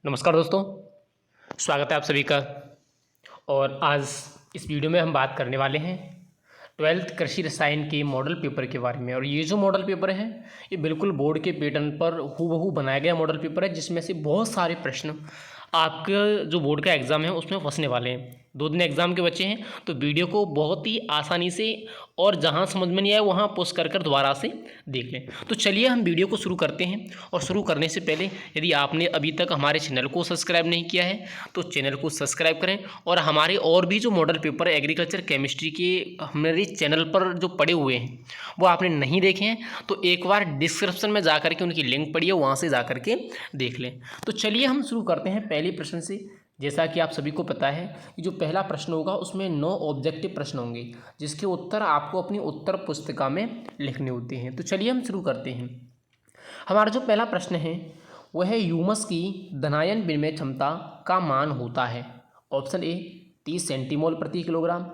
नमस्कार दोस्तों, स्वागत है आप सभी का। और आज इस वीडियो में हम बात करने वाले हैं 12th कृषि रसायन के मॉडल पेपर के बारे में। और ये जो मॉडल पेपर है ये बिल्कुल बोर्ड के पैटर्न पर हूबहू बनाया गया मॉडल पेपर है, जिसमें से बहुत सारे प्रश्न आपके जो बोर्ड का एग्ज़ाम है उसमें फंसने वाले हैं। 2 दिन एग्ज़ाम के बचे हैं, तो वीडियो को बहुत ही आसानी से और जहां समझ में नहीं आए वहां पॉज कर दोबारा से देख लें। तो चलिए हम वीडियो को शुरू करते हैं। और शुरू करने से पहले यदि आपने अभी तक हमारे चैनल को सब्सक्राइब नहीं किया है तो चैनल को सब्सक्राइब करें। और हमारे और भी जो मॉडल पेपर एग्रीकल्चर केमिस्ट्री के हमारे चैनल पर जो पड़े हुए हैं वो आपने नहीं देखे हैं तो एक बार डिस्क्रिप्शन में जा करके उनकी लिंक पड़ी है, वहाँ से जा करके देख लें। तो चलिए हम शुरू करते हैं पहले प्रश्न से। जैसा कि आप सभी को पता है कि जो पहला प्रश्न होगा उसमें 9 ऑब्जेक्टिव प्रश्न होंगे, जिसके उत्तर आपको अपनी उत्तर पुस्तिका में लिखने होते हैं। तो चलिए हम शुरू करते हैं। हमारा जो पहला प्रश्न है वह है ह्यूमस की धनायन विनिमय क्षमता का मान होता है। ऑप्शन ए 30 सेंटीमोल प्रति किलोग्राम,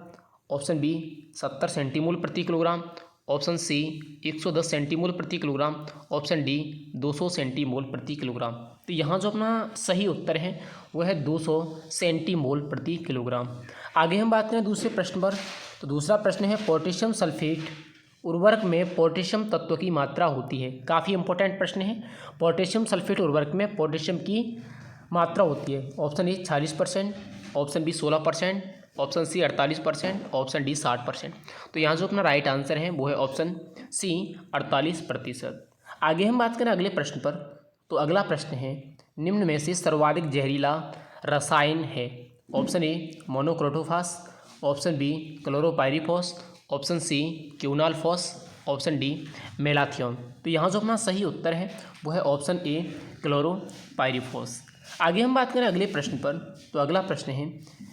ऑप्शन बी 70 सेंटीमोल प्रति किलोग्राम, ऑप्शन सी 110 सेंटीमोल प्रति किलोग्राम, ऑप्शन डी 200 सेंटीमोल प्रति किलोग्राम। तो यहाँ जो अपना सही उत्तर है वह है 200 सेंटीमोल प्रति किलोग्राम। आगे हम बात करें दूसरे प्रश्न पर। तो दूसरा प्रश्न है पोटेशियम सल्फेट उर्वरक में पोटेशियम तत्व की मात्रा होती है। काफ़ी इंपॉर्टेंट प्रश्न है। पोटेशियम सल्फेट उर्वरक में पोटेशियम की मात्रा होती है। Option A 40%, option B 16%, option C 48%, option D 60%। तो यहाँ जो अपना राइट आंसर है वो है ऑप्शन सी 48%। आगे हम बात करें अगले प्रश्न पर। तो अगला प्रश्न है निम्न में से सर्वाधिक जहरीला रसायन है। Option A monocrotophos, option B chlorpyrifos, option C quinalphos, option D malathion. तो यहाँ जो अपना सही उत्तर है वो है ऑप्शन ए क्लोरोपाइरीफॉस। आगे हम बात करें अगले प्रश्न पर। तो अगला प्रश्न है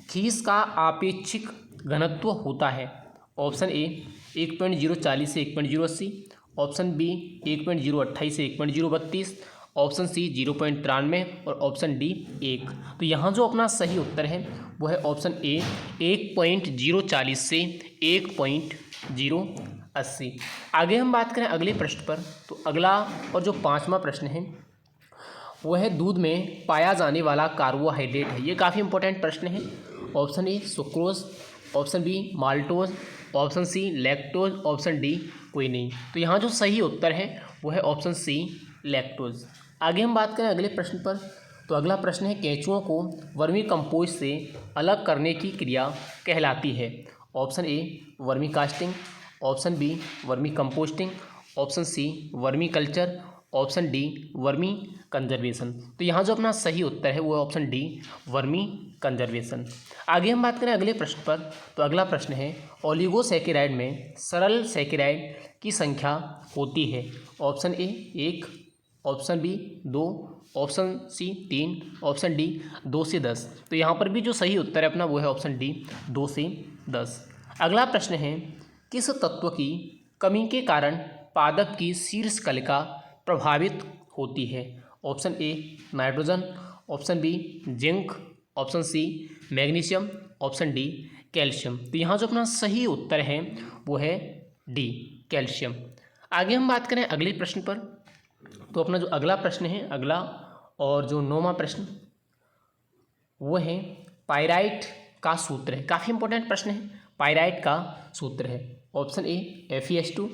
खीस का आपेक्षिक घनत्व होता है। ऑप्शन ए 1.040 से 1.080, ऑप्शन बी 1.028 से 1.032, ऑप्शन सी 0.93 और ऑप्शन डी 1। तो यहाँ जो अपना सही उत्तर है वो है ऑप्शन ए 1.040 से 1.080। आगे हम बात करें अगले प्रश्न पर। तो अगला और जो 5वां प्रश्न है वह है दूध में पाया जाने वाला कार्बोहाइड्रेट है। ये काफ़ी इंपॉर्टेंट प्रश्न है। Option A sucrose, option B maltose, option C lactose, option D कोई नहीं। तो यहाँ जो सही उत्तर है वो है ऑप्शन सी लैक्टोज। आगे हम बात करें अगले प्रश्न पर। तो अगला प्रश्न है केंचुओं को वर्मी कंपोस्ट से अलग करने की क्रिया कहलाती है। Option A vermi casting, option B vermi composting, option C vermi culture, option D vermi conservation. तो यहाँ जो अपना सही उत्तर है वो है ऑप्शन डी वर्मी कंजर्वेशन। आगे हम बात करें अगले प्रश्न पर। तो अगला प्रश्न है ओलिगोसैकेराइड में सरल सैकेराइड की संख्या होती है। Option A 1, option B 2, option C 3, option D 2 से 10। तो यहाँ पर भी जो सही उत्तर है अपना वो है ऑप्शन डी 2 से 10। अगला प्रश्न है किस तत्व की कमी के कारण पादप की शीर्ष कलिका प्रभावित होती है। Option A nitrogen, option B zinc, option C magnesium, option D calcium. तो यहाँ जो अपना सही उत्तर है वो है डी कैल्शियम। आगे हम बात करें अगले प्रश्न पर। तो अपना जो अगला प्रश्न है, अगला और जो 9वां प्रश्न वो है पाइराइट का सूत्र है। काफ़ी इंपॉर्टेंट प्रश्न है। पाइराइट का सूत्र है option A FeS2,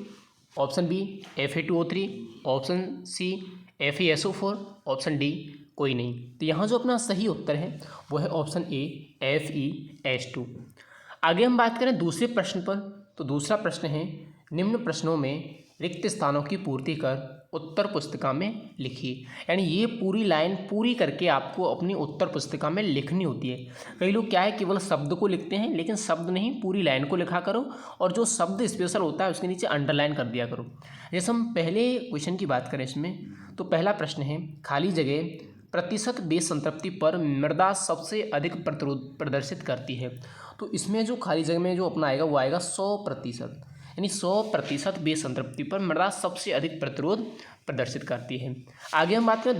option B Fa2O3, option C FeSO4, option D कोई नहीं। तो यहाँ जो अपना सही उत्तर है वो है ऑप्शन ए FeS2। आगे हम बात करें दूसरे प्रश्न पर। तो दूसरा प्रश्न है निम्न प्रश्नों में रिक्त स्थानों की पूर्ति कर उत्तर पुस्तिका में लिखिए। यानी ये पूरी लाइन पूरी करके आपको अपनी उत्तर पुस्तिका में लिखनी होती है। कई लोग क्या है केवल शब्द को लिखते हैं, लेकिन शब्द नहीं पूरी लाइन को लिखा करो और जो शब्द स्पेशल होता है उसके नीचे अंडरलाइन कर दिया करो। जैसे हम पहले क्वेश्चन की बात करें इसमें, तो पहला प्रश्न है खाली जगह प्रतिशत बेस संतृप्ति पर मृदा सबसे अधिक प्रतिरोध प्रदर्शित करती है। तो इसमें जो खाली जगह में जो अपना आएगा वो आएगा 100%, यानी 100% बेस संतृप्ति पर मृदा सबसे अधिक प्रतिरोध प्रदर्शित करती है। आगे हम बात करें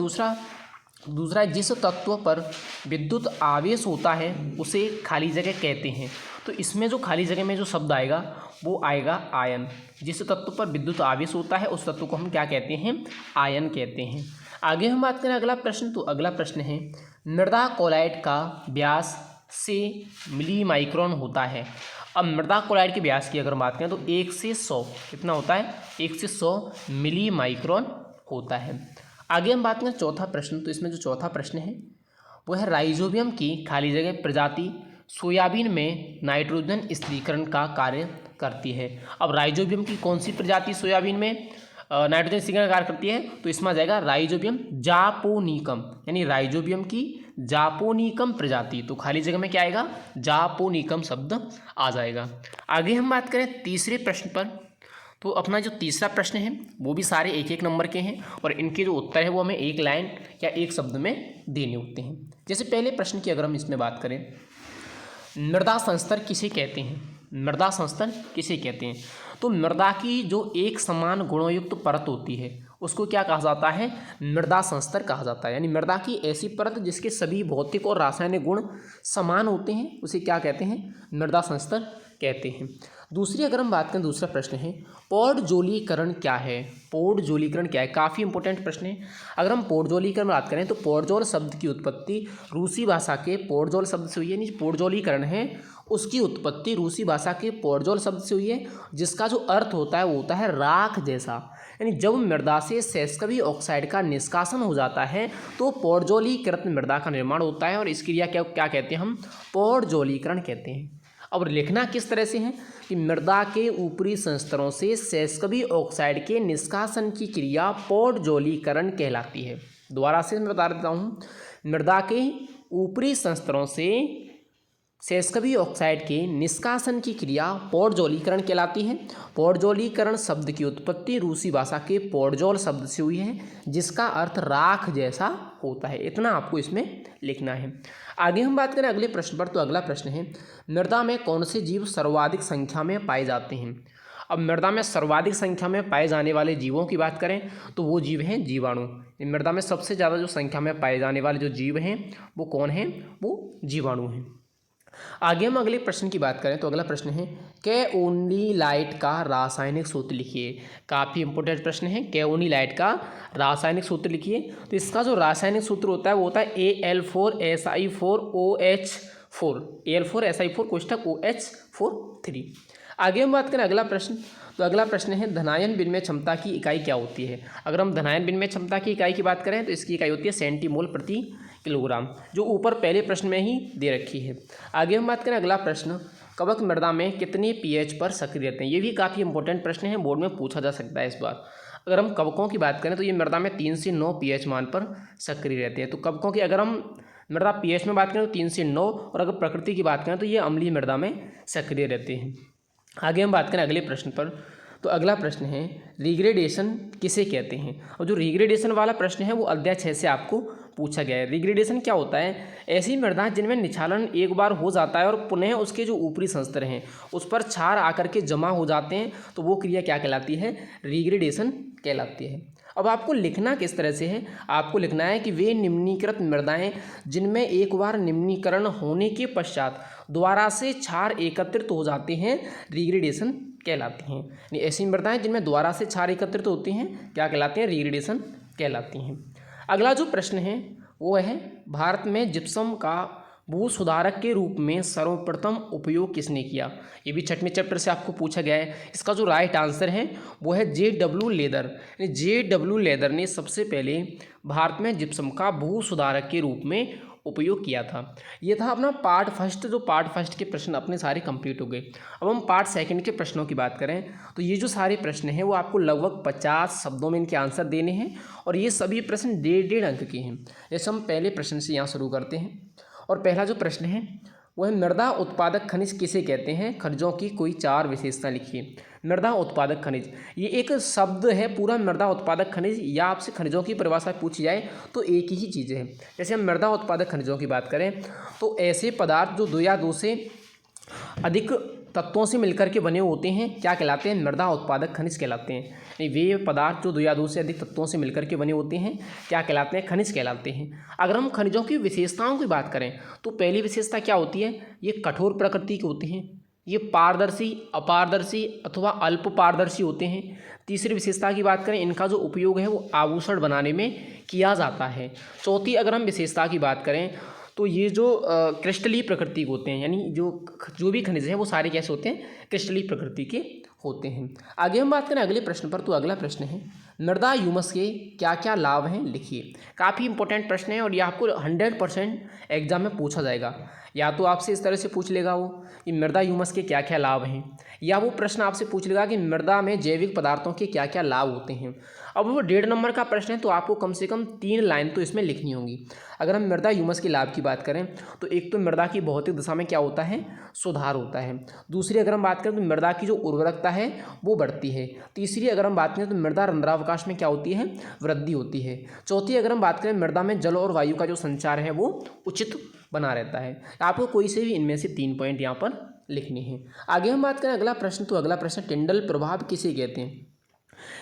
दूसरा जिस तत्व पर विद्युत आवेश होता है उसे खाली जगह कहते हैं। तो इसमें जो खाली जगह में जो शब्द आएगा वो आएगा आयन। जिस तत्व पर विद्युत आवेश होता है उस तत्व को हम क्या कहते हैं? आयन कहते हैं। आगे हम बात करें अगला प्रश्न। तो अगला प्रश्न है मृदा कोलाइट का व्यास से मिली माइक्रोन होता है। अब मृदा कोलाइट के व्यास की अगर बात करें तो 1 से 100 कितना होता है, 1 से 100 मिली माइक्रोन होता है। आगे हम बात करें चौथा प्रश्न, तो इसमें जो चौथा प्रश्न है वो है राइजोबियम की खाली जगह प्रजाति सोयाबीन में नाइट्रोजन स्थिरीकरण का कार्य करती है। अब राइजोबियम की कौन सी प्रजाति सोयाबीन में नाइट्रोजन स्थिरीकरण का कार्य करती है, तो इसमें आ जाएगा राइजोबियम जापोनिकम, यानी राइजोबियम की जापोनिकम प्रजाति। तो खाली जगह में क्या आएगा, जापोनिकम शब्द आ जाएगा। आगे हम बात करें तीसरे प्रश्न पर, तो अपना जो तीसरा प्रश्न है वो भी सारे एक एक नंबर के हैं और इनके जो उत्तर है वो हमें एक लाइन या एक शब्द में देने होते हैं। जैसे पहले प्रश्न की अगर हम इसमें बात करें, मृदा संस्तर किसे कहते हैं, मृदा संस्तर किसे कहते हैं, तो मृदा की जो एक समान गुणोयुक्त परत होती है उसको क्या कहा जाता है, मृदा संस्तर कहा जाता है। यानी मृदा की ऐसी परत जिसके सभी भौतिक और रासायनिक गुण समान होते हैं उसे क्या कहते हैं, मृदा संस्तर कहते हैं। दूसरी अगर हम बात करें, दूसरा प्रश्न है पौडजोलीकरण क्या है, पौडजोलीकरण क्या है, काफ़ी इंपॉर्टेंट प्रश्न है। अगर हम पौडजोलीकरण बात करें तो पौडजोल शब्द की उत्पत्ति रूसी भाषा के पौडजोल शब्द से हुई है। यानी पौडजोलीकरण है उसकी उत्पत्ति रूसी भाषा के पौडजोल शब्द से हुई है, जिसका जो अर्थ होता है वो होता है राख जैसा। यानी जब मृदा से सेस्कवी ऑक्साइड का निष्कासन हो जाता है तो पौडजोलीकृत मृदा का निर्माण होता है और इस क्रिया क्या कहते हैं, हम पौडजोलीकरण कहते हैं। अब लिखना किस तरह से है कि मृदा के ऊपरी संस्तरों से सेस्कवी ऑक्साइड के निष्कासन की क्रिया पौडजोलीकरण कहलाती है। दोबारा से मैं बता देता हूँ, मृदा के ऊपरी संस्तरों से सेस्कवी ऑक्साइड के निष्कासन की क्रिया पौडजोलीकरण कहलाती है। पौडजोलीकरण शब्द की उत्पत्ति रूसी भाषा के पौडजोल शब्द से हुई है, जिसका अर्थ राख जैसा होता है। इतना आपको इसमें लिखना है। आगे हम बात करें अगले प्रश्न पर, तो अगला प्रश्न है मृदा में कौन से जीव सर्वाधिक संख्या में पाए जाते हैं। अब मृदा में सर्वाधिक संख्या में पाए जाने वाले जीवों की बात करें तो वो जीव हैं जीवाणु। मृदा में सबसे ज़्यादा जो संख्या में पाए जाने वाले जो जीव हैं वो कौन हैं, वो जीवाणु हैं। आगे हम अगले प्रश्न की बात करें तो अगला प्रश्न है कैओनिलाइट का रासायनिक सूत्र लिखिए। काफ़ी इंपॉर्टेंट प्रश्न है, कैओनिलाइट का रासायनिक सूत्र लिखिए। तो इसका जो रासायनिक सूत्र होता है वो होता है Al4Si4OH4, Al4Si4 कोष्ठक OH4 3। आगे हम बात करें अगला प्रश्न, तो अगला प्रश्न है धनायन विनिमय क्षमता की इकाई क्या होती है। अगर हम धनायन विनिमय क्षमता की इकाई की बात करें तो इसकी इकाई होती है सेंटीमोल प्रति किलोग्राम, जो ऊपर पहले प्रश्न में ही दे रखी है। आगे हम बात करें अगला प्रश्न, कवक मृदा में कितने pH पर सक्रिय रहते हैं। ये भी काफ़ी इंपॉर्टेंट प्रश्न है, बोर्ड में पूछा जा सकता है इस बार। अगर हम कवकों की बात करें तो ये मृदा में 3 से 9 pH मान पर सक्रिय रहते हैं। तो कवकों की अगर हम मृदा pH में बात करें तो 3 से 9, और अगर प्रकृति की बात करें तो ये अम्लीय मृदा में सक्रिय रहते हैं। आगे हम बात करें अगले प्रश्न पर, तो अगला प्रश्न है रिग्रेडेशन किसे कहते हैं। और जो रिग्रेडेशन वाला प्रश्न है वो अध्याय 6 से आपको पूछा गया है। रिग्रेडेशन क्या होता है, ऐसी मृदा जिनमें निछालन एक बार हो जाता है और पुनः उसके जो ऊपरी संस्तर हैं उस पर क्षार आकर के जमा हो जाते हैं, तो वो क्रिया क्या कहलाती है, रिग्रेडेशन कहलाती है। अब आपको लिखना किस तरह से है, आपको लिखना है कि वे निम्नीकृत मृदाएं जिनमें एक बार निम्नीकरण होने के पश्चात दोबारा से क्षार एकत्रित हो जाते हैं रिग्रेडेशन कहलाती हैं। यानी ऐसी मृदाएं जिनमें दोबारा से क्षार एकत्रित होती हैं क्या कहलाती हैं, रिग्रेडेशन कहलाती हैं। अगला जो प्रश्न है वो है भारत में जिप्सम का भू सुधारक के रूप में सर्वप्रथम उपयोग किसने किया। ये भी 6वें चैप्टर से आपको पूछा गया है। इसका जो राइट आंसर है वो है J.W. लेदर। J.W. लेदर ने सबसे पहले भारत में जिप्सम का भू सुधारक के रूप में उपयोग किया था। ये था अपना पार्ट फर्स्ट, जो पार्ट फर्स्ट के प्रश्न अपने सारे कंप्लीट हो गए। अब हम पार्ट सेकंड के प्रश्नों की बात करें तो ये जो सारे प्रश्न हैं वो आपको लगभग 50 शब्दों में इनके आंसर देने हैं और ये सभी प्रश्न 1.5 अंक के हैं। जैसे हम पहले प्रश्न से यहाँ शुरू करते हैं और पहला जो प्रश्न है वो है मृदा उत्पादक खनिज किसे कहते हैं, खनिजों की कोई 4 विशेषता लिखिए। मृदा उत्पादक खनिज ये एक शब्द है पूरा, मृदा उत्पादक खनिज, या आपसे खनिजों की परिभाषा पूछी जाए तो एक ही चीज़ है। जैसे हम मृदा उत्पादक खनिजों की बात करें तो ऐसे पदार्थ जो 2 या 2 से अधिक तत्वों से मिलकर के बने होते हैं क्या कहलाते हैं, मृदा उत्पादक खनिज कहलाते हैं। वे पदार्थ जो 2 या 2 से अधिक तत्वों से मिलकर के बने होते हैं क्या कहलाते हैं, खनिज कहलाते हैं। अगर हम खनिजों की विशेषताओं की बात करें तो पहली विशेषता क्या होती है, ये कठोर प्रकृति की होती हैं, ये पारदर्शी, अपारदर्शी अथवा अल्प पारदर्शी होते हैं। तीसरी विशेषता की बात करें, इनका जो उपयोग है वो आभूषण बनाने में किया जाता है। चौथी अगर हम विशेषता की बात करें तो ये जो क्रिस्टलीय प्रकृति के होते हैं, यानी जो भी खनिज हैं वो सारे कैसे होते हैं, क्रिस्टलीय प्रकृति के होते हैं। आगे हम बात करें अगले प्रश्न पर, तो अगला प्रश्न है मृदा ह्यूमस के क्या क्या लाभ हैं लिखिए। काफ़ी इंपॉर्टेंट प्रश्न है और ये आपको 100% एग्जाम में पूछा जाएगा। या तो आपसे इस तरह से पूछ लेगा वो कि मृदा ह्यूमस के क्या क्या लाभ हैं, या वो प्रश्न आपसे पूछ लेगा कि मृदा में जैविक पदार्थों के क्या क्या लाभ होते हैं। अब वो 1.5 नंबर का प्रश्न है तो आपको कम से कम 3 लाइन तो इसमें लिखनी होगी। अगर हम मृदा ह्यूमस के लाभ की बात करें तो एक तो मृदा की भौतिक दशा में क्या होता है, सुधार होता है। दूसरी अगर हम बात करें तो मृदा की जो उर्वरकता है वो बढ़ती है। तीसरी अगर हम बात करें तो मृदा रंध्रावकाश में क्या होती है, वृद्धि होती है। चौथी अगर हम बात करें मृदा में जल और वायु का जो संचार है वो उचित बना रहता है। आपको कोई से भी इनमें से 3 पॉइंट यहाँ पर लिखने हैं। आगे हम बात करें अगला प्रश्न, तो अगला प्रश्न टिंडल प्रभाव किसे कहते हैं।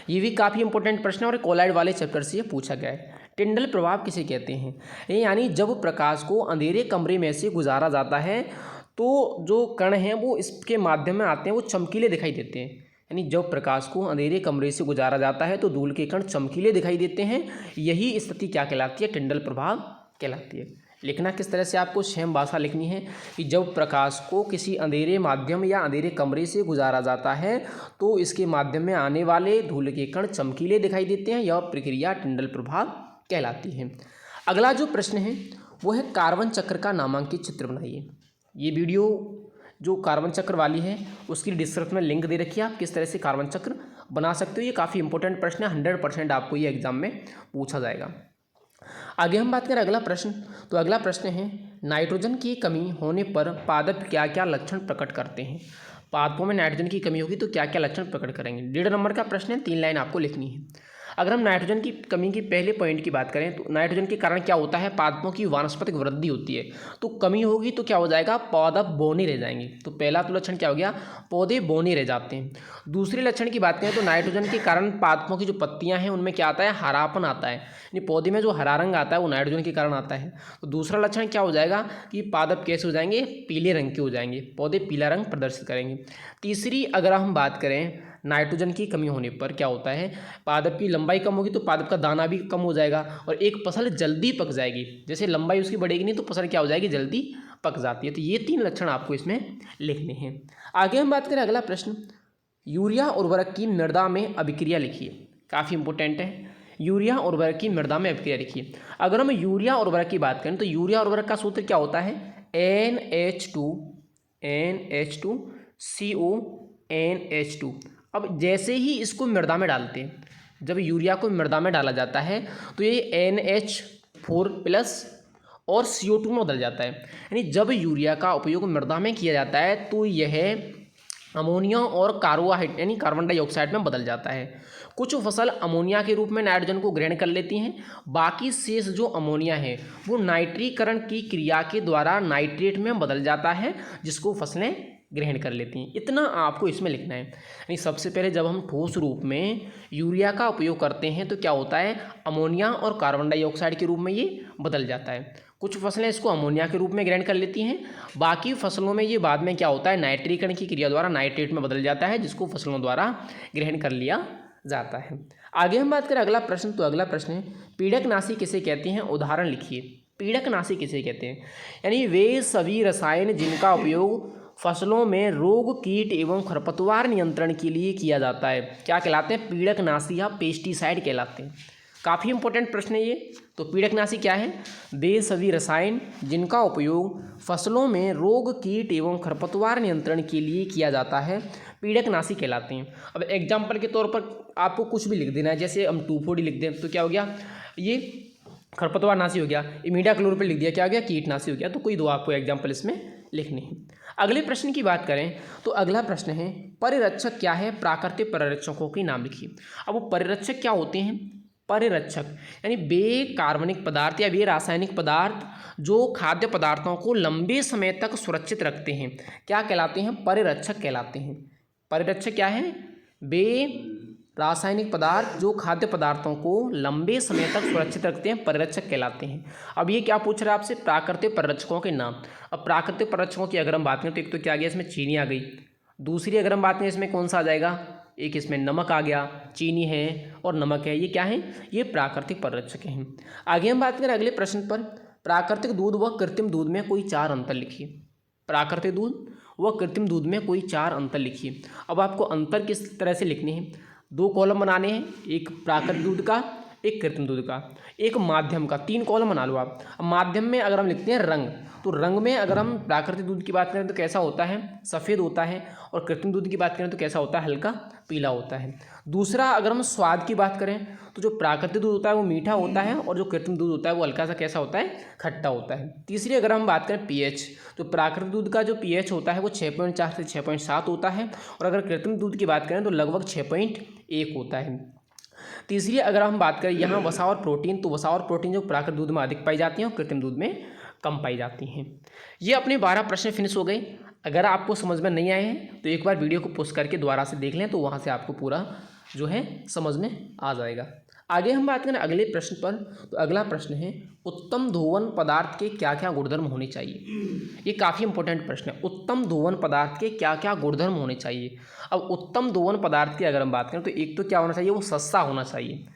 ये भी काफ़ी इंपॉर्टेंट प्रश्न है और कोलाइड वाले चैप्टर से ये पूछा गया है। टिंडल प्रभाव किसे कहते हैं, ये यानी जब प्रकाश को अंधेरे कमरे में से गुजारा जाता है तो जो कण हैं वो इसके माध्यम में आते हैं, वो चमकीले दिखाई देते हैं। यानी जब प्रकाश को अंधेरे कमरे से गुजारा जाता है तो धूल के कण चमकीले दिखाई देते हैं। यही स्थिति क्या कहलाती है, टिंडल प्रभाव कहलाती है। लिखना किस तरह से, आपको सेम भाषा लिखनी है कि जब प्रकाश को किसी अंधेरे माध्यम या अंधेरे कमरे से गुजारा जाता है तो इसके माध्यम में आने वाले धूल के कण चमकीले दिखाई देते हैं। यह प्रक्रिया टिंडल प्रभाव कहलाती है। अगला जो प्रश्न है वो है कार्बन चक्र का नामांकित चित्र बनाइए। ये वीडियो जो कार्बन चक्र वाली है उसकी डिस्क्रिप्शन में लिंक दे रखी है, आप किस तरह से कार्बन चक्र बना सकते हो। ये काफ़ी इंपॉर्टेंट प्रश्न है, 100% आपको ये एग्जाम में पूछा जाएगा। आगे हम बात करें अगला प्रश्न, तो अगला प्रश्न है नाइट्रोजन की कमी होने पर पादप क्या क्या लक्षण प्रकट करते हैं। पादपों में नाइट्रोजन की कमी होगी तो क्या क्या लक्षण प्रकट करेंगे। 1.5 नंबर का प्रश्न है, 3 लाइन आपको लिखनी है। अगर हम नाइट्रोजन की कमी की पहले पॉइंट की बात करें तो नाइट्रोजन के कारण क्या होता है, पादपों की वानस्पतिक वृद्धि होती है। तो कमी होगी तो क्या हो जाएगा, पौधा बौने रह जाएंगे। तो पहला तो लक्षण क्या हो गया, पौधे बौने रह जाते हैं। दूसरे लक्षण की बात करें तो नाइट्रोजन के कारण पादपों की जो पत्तियां हैं उनमें क्या आता है, हरापन आता है। यानी पौधे में जो हरा रंग आता है वो नाइट्रोजन के कारण आता है। तो दूसरा लक्षण क्या हो जाएगा कि पादप कैसे हो जाएंगे, पीले रंग के हो जाएंगे, पौधे पीला रंग प्रदर्शित करेंगे। तीसरी अगर हम बात करें नाइट्रोजन की कमी होने पर क्या होता है, पादप की लंबाई कम होगी तो पादप का दाना भी कम हो जाएगा और एक फसल जल्दी पक जाएगी। जैसे लंबाई उसकी बढ़ेगी नहीं तो फसल क्या हो जाएगी, जल्दी पक जाती है। तो ये 3 लक्षण आपको इसमें लिखने हैं। आगे हम बात करें अगला प्रश्न, यूरिया उर्वरक की मृदा में अभिक्रिया लिखिए। काफ़ी इंपॉर्टेंट है, यूरिया उर्वरक की मृदा में अभिक्रिया लिखिए। अगर हम यूरिया उर्वरक की बात करें तो यूरिया उर्वरक का सूत्र क्या होता है, NH2CO NH2। अब जैसे ही इसको मृदा में डालते हैं, जब यूरिया को मृदा में डाला जाता है तो ये NH4+ और CO2 में बदल जाता है। यानी जब यूरिया का उपयोग मृदा में किया जाता है तो यह अमोनिया और कार्बोहाइड्रेट यानी कार्बन डाइऑक्साइड में बदल जाता है। कुछ फसल अमोनिया के रूप में नाइट्रोजन को ग्रहण कर लेती हैं, बाकी शेष जो अमोनिया है वो नाइट्रीकरण की क्रिया के द्वारा नाइट्रेट में बदल जाता है, जिसको फसलें ग्रहण कर लेती हैं। इतना आपको इसमें लिखना है। यानी सबसे पहले जब हम ठोस रूप में यूरिया का उपयोग करते हैं तो क्या होता है, अमोनिया और कार्बन डाइऑक्साइड के रूप में ये बदल जाता है। कुछ फसलें इसको अमोनिया के रूप में ग्रहण कर लेती हैं, बाकी फसलों में ये बाद में क्या होता है, नाइट्रीकरण की क्रिया द्वारा नाइट्रेट में बदल जाता है, जिसको फसलों द्वारा ग्रहण कर लिया जाता है। आगे हम बात करें अगला प्रश्न, तो अगला प्रश्न है पीड़कनाशी किसे कहते हैं, उदाहरण लिखिए। पीड़कनाशी किसे कहते हैं, यानी वे सभी रसायन जिनका उपयोग फसलों में रोग, कीट एवं खरपतवार नियंत्रण के लिए किया जाता है, क्या कहलाते हैं, पीड़कनाशी या पेस्टिसाइड कहलाते हैं। काफ़ी इंपॉर्टेंट प्रश्न है ये। तो पीड़कनाशी क्या है, वे सभी रसायन जिनका उपयोग फसलों में रोग, कीट एवं खरपतवार नियंत्रण के लिए किया जाता है, पीड़कनाशी कहलाते हैं। अब एग्जाम्पल के तौर पर आपको कुछ भी लिख देना है, जैसे हम 2,4-D लिख दें तो क्या हो गया, ये खरपतवार नाशी हो गया। इमिडाक्लोप्रिड लिख दिया, क्या हो गया, कीटनाशी हो गया। तो कोई दो आपको एग्जाम्पल इसमें लिखने हैं। अगले प्रश्न की बात करें तो अगला प्रश्न है परिरक्षक क्या है, प्राकृतिक परिरक्षकों के नाम लिखिए। अब वो परिरक्षक क्या होते हैं, परिरक्षक यानी वे कार्बनिक पदार्थ या वे रासायनिक पदार्थ जो खाद्य पदार्थों को लंबे समय तक सुरक्षित रखते हैं, क्या कहलाते हैं, परिरक्षक कहलाते हैं। परिरक्षक क्या है, वे रासायनिक पदार्थ जो खाद्य पदार्थों को लंबे समय तक सुरक्षित रखते हैं परिरक्षक कहलाते हैं। अब ये क्या पूछ रहा है आपसे, प्राकृतिक परिरक्षकों के नाम। अब प्राकृतिक परिरक्षकों की अगर हम बात करें तो एक तो क्या आ गया इसमें, चीनी आ गई। दूसरी अगर हम बात करें इसमें कौन सा आ जाएगा, एक इसमें नमक आ गया, चीनी है और नमक है, ये क्या है, ये प्राकृतिक परिरक्षक हैं। आगे हम बात करें अगले प्रश्न पर, प्राकृतिक दूध व कृत्रिम दूध में कोई 4 अंतर लिखिए। प्राकृतिक दूध व कृत्रिम दूध में कोई 4 अंतर लिखिए। अब आपको अंतर किस तरह से लिखने हैं, 2 कॉलम बनाने हैं, एक प्राकृतिक दूध का, एक कृत्रिम दूध का, एक माध्यम का, 3 कॉलम बना लो आप। अब माध्यम में अगर हम लिखते हैं रंग, तो रंग में अगर हम प्राकृतिक दूध की बात करें तो कैसा होता है, सफ़ेद होता है, और कृत्रिम दूध की बात करें तो कैसा होता है, हल्का पीला होता है। दूसरा अगर हम स्वाद की बात करें तो जो प्राकृतिक दूध होता है वो मीठा होता है, और जो कृत्रिम दूध होता है वो हल्का सा कैसा होता है, खट्टा होता है। तीसरी अगर हम बात करें पीएच, तो प्राकृतिक दूध का जो पीएच होता है वो 6.4 से 6.7 होता है, और अगर कृत्रिम दूध की बात करें तो लगभग 6.1 होता है। तीसरी अगर हम बात करें यहाँ वसा और प्रोटीन, तो वसा और प्रोटीन जो प्राकृतिक दूध में अधिक पाई जाती हैं और कृत्रिम दूध में कम पाई जाती हैं। ये अपने 12 प्रश्न फिनिश हो गए। अगर आपको समझ में नहीं आए हैं तो एक बार वीडियो को पॉज करके दोबारा से देख लें, तो वहाँ से आपको पूरा जो है समझ में आ जाएगा। आगे हम बात करें अगले प्रश्न पर, तो अगला प्रश्न है उत्तम धोवन पदार्थ के क्या क्या गुणधर्म होने चाहिए। ये काफ़ी इंपॉर्टेंट प्रश्न है, उत्तम धोवन पदार्थ के क्या क्या गुणधर्म होने चाहिए। अब उत्तम धोवन पदार्थ की अगर हम बात करें तो एक तो क्या होना चाहिए, वो सस्ता होना चाहिए,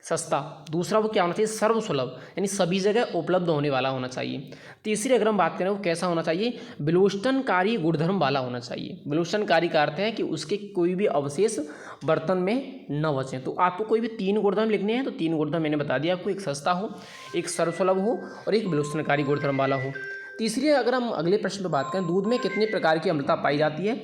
सस्ता। दूसरा वो क्या होना चाहिए, सर्वसुलभ, यानी सभी जगह उपलब्ध होने वाला होना चाहिए। तीसरी अगर हम बात करें वो कैसा होना चाहिए, विलोचनकारी गुणधर्म वाला होना चाहिए। विलोचनकारी का अर्थ है कि उसके कोई भी अवशेष बर्तन में न बचें। तो आपको कोई भी 3 गुणधर्म लिखने हैं, तो 3 गुणधर्म मैंने बता दिया आपको, एक सस्ता हो, एक सर्वसुलभ हो और एक विलोचनकारी गुणधर्म वाला हो। तीसरी अगर हम अगले प्रश्न पर बात करें, दूध में कितने प्रकार की अम्लता पाई जाती है,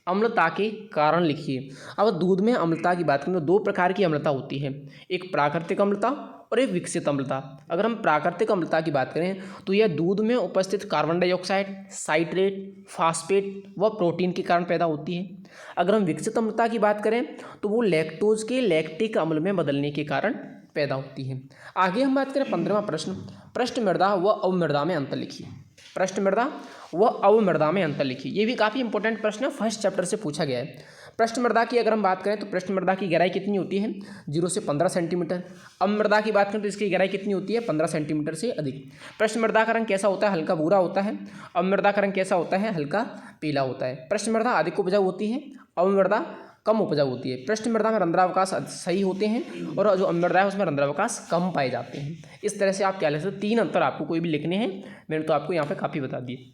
अम्लता के कारण लिखिए। अब दूध में अम्लता की बात करें तो 2 प्रकार की अम्लता होती है, एक प्राकृतिक अम्लता और एक विकसित अम्लता। अगर हम प्राकृतिक अम्लता की बात करें तो यह दूध में उपस्थित कार्बन डाइऑक्साइड, साइट्रेट, फास्फेट व प्रोटीन के कारण पैदा होती है। अगर हम विकसित अम्लता की बात करें तो वो लैक्टोज के लैक्टिक अम्ल में बदलने के कारण पैदा होती है। आगे हम बात करें 15वां प्रश्न, पृष्ठ मृदा व अवमृदा में अंतर लिखिए। पृष्ठ मृदा व अवमृदा में अंतर लिखिए। ये भी काफ़ी इंपॉर्टेंट प्रश्न है, फर्स्ट चैप्टर से पूछा गया है। पृष्ठ मृदा की अगर हम बात करें तो पृष्ठ मृदा की गहराई कितनी होती है, 0 से 15 सेंटीमीटर। अवमृदा की बात करें तो इसकी गहराई कितनी होती है, 15 सेंटीमीटर से अधिक। पृष्ठ मृदा का रंग कैसा होता है, हल्का भूरा होता है। अवमृदा का रंग कैसा होता है, हल्का पीला होता है। पृष्ठ मृदा अधिक उपजाऊ होती है, अवमृदा कम उपजाऊ होती है। पृष्ठ मृदा में रंध्रावकाश सही होते हैं और जो अवमृदा है उसमें रंध्रावकाश कम पाए जाते हैं। इस तरह से आप क्या ले सकते, 3 अंतर आपको कोई भी लिखने हैं, मैंने तो आपको यहाँ पे काफ़ी बता दिए।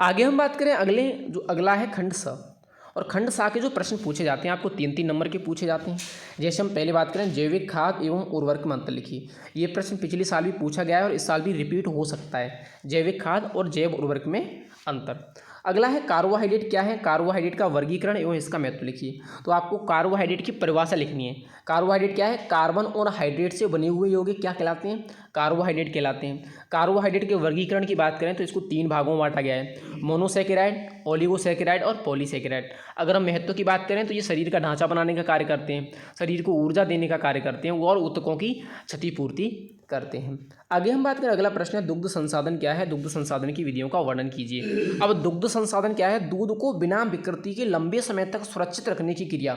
आगे हम बात करें अगला है खंड स, और खंड सा के जो प्रश्न पूछे जाते हैं आपको 3-3 नंबर के पूछे जाते हैं। जैसे हम पहले बात करें जैविक खाद एवं उर्वरक में अंतर लिखिए। ये प्रश्न पिछले साल भी पूछा गया है और इस साल भी रिपीट हो सकता है, जैविक खाद और जैव उर्वरक में अंतर। अगला है कार्बोहाइड्रेट क्या है, कार्बोहाइड्रेट का वर्गीकरण एवं इसका महत्व लिखिए। तो आपको कार्बोहाइड्रेट की परिभाषा लिखनी है। कार्बोहाइड्रेट क्या है, कार्बन और हाइड्रेट से बने हुए यौगिक क्या कहलाते हैं, कार्बोहाइड्रेट कहलाते हैं। कार्बोहाइड्रेट के वर्गीकरण की बात करें तो इसको 3 भागों में बांटा गया है, मोनोसैकेराइड, ओलिगोसैकेराइड और पॉलीसैकेराइड। अगर हम महत्व की बात करें तो ये शरीर का ढांचा बनाने का कार्य करते हैं, शरीर को ऊर्जा देने का कार्य करते हैं और ऊतकों की क्षतिपूर्ति करते हैं। आगे हम बात करें अगला प्रश्न है दुग्ध संसाधन क्या है, दुग्ध संसाधन की विधियों का वर्णन कीजिए। अब दुग्ध संसाधन क्या है, दूध को बिना विकृति के लंबे समय तक सुरक्षित रखने की क्रिया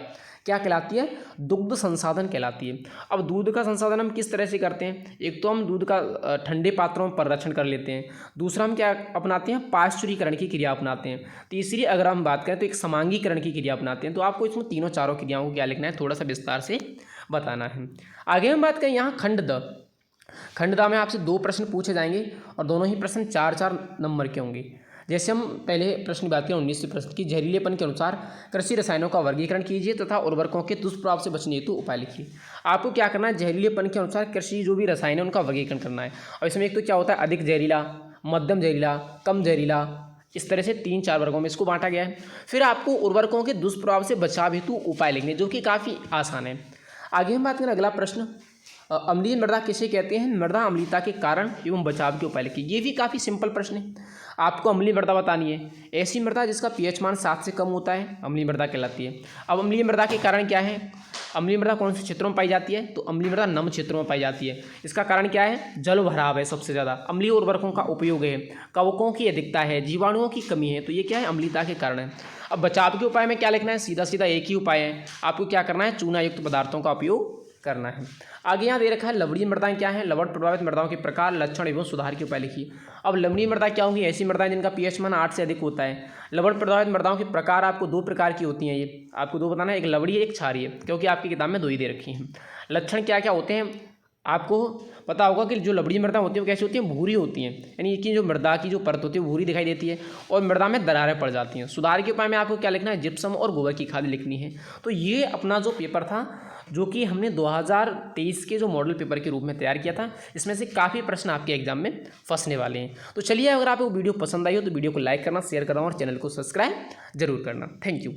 क्या कहलाती है, दुग्ध संसाधन कहलाती है। अब दूध का संसाधन हम किस तरह से करते हैं, एक तो हम दूध का ठंडे पात्रों में परिरक्षण कर लेते हैं, दूसरा हम क्या अपनाते हैं, पाश्चुरीकरण की क्रिया अपनाते हैं, तीसरी अगर हम बात करें तो एक समांगीकरण की क्रिया अपनाते हैं। तो आपको इसमें तीनों चारों क्रियाओं को क्या लिखना है, थोड़ा सा विस्तार से बताना है। आगे हम बात करें यहाँ खंड द, खंड द में आपसे 2 प्रश्न पूछे जाएंगे और दोनों ही प्रश्न 4-4 नंबर के होंगे। जैसे हम पहले प्रश्न की बात करें 19वें प्रश्न की, जहरीलेपन के अनुसार कृषि रसायनों का वर्गीकरण कीजिए तथा उर्वरकों के दुष्प्रभाव से बचने हेतु उपाय लिखिए। आपको क्या करना है, जहरीलेपन के अनुसार कृषि जो भी रसायन है उनका वर्गीकरण करना है। और इसमें एक तो क्या होता है, अधिक जहरीला, मध्यम जहरीला, कम जहरीला, इस तरह से 3-4 वर्गों में इसको बांटा गया है। फिर आपको उर्वरकों के दुष्प्रभाव से बचाव हेतु उपाय लिखने, जो कि काफ़ी आसान है। आगे हम बात करें अगला प्रश्न, अम्लीय मृदा किसे कहते हैं, मृदा अम्लीयता के कारण एवं बचाव के उपाय लिखिए। ये भी काफ़ी सिंपल प्रश्न है। आपको अम्लीय मृदा बतानी है। ऐसी मृदा जिसका पीएच मान 7 से कम होता है अम्लीय मृदा कहलाती है। अब अम्लीय मृदा के कारण क्या है, अम्लीय मृदा कौन से क्षेत्रों में पाई जाती है, तो अम्लीय मृदा नम क्षेत्रों में पाई जाती है। इसका कारण क्या है, जल भराव है सबसे ज़्यादा, अम्लीय उर्वरकों का उपयोग है, कवकों की अधिकता है, जीवाणुओं की कमी है, तो ये क्या है, अम्लीयता के कारण है। अब बचाव के उपाय में क्या लिखना है, सीधा सीधा एक ही उपाय है, आपको क्या करना है, चूना युक्त पदार्थों का उपयोग करना है। आगे यहाँ दे रखा है लवणीय मृदाएं क्या है, लवण प्रभावित मृदाओं के प्रकार, लक्षण एवं सुधार के उपाय लिखिए। अब लवणीय मृदा क्या होंगी, ऐसी मृदाएं जिनका पीएच मान 8 से अधिक होता है। लवण प्रभावित मृदाओं के प्रकार आपको 2 प्रकार की होती हैं, ये आपको 2 बताना है, एक लवणीय एक क्षारीय, क्योंकि आपकी किताब में 2 ही दे रखी हैं। लक्षण क्या क्या होते हैं, आपको पता होगा कि जो लवणीय मृदा होती है वो कैसी होती है, भूरी होती हैं, यानी कि जो मृदा की जो परत होती है वो भूरी दिखाई देती है और मृदा में दरारें पड़ जाती हैं। सुधार के उपाय में आपको क्या लिखना है, जिप्सम और गोबर की खाद लिखनी है। तो ये अपना जो पेपर था जो कि हमने 2023 के जो मॉडल पेपर के रूप में तैयार किया था, इसमें से काफ़ी प्रश्न आपके एग्जाम में फंसने वाले हैं। तो चलिए, अगर आपको वीडियो पसंद आई हो तो वीडियो को लाइक करना, शेयर करना और चैनल को सब्सक्राइब जरूर करना। Thank you.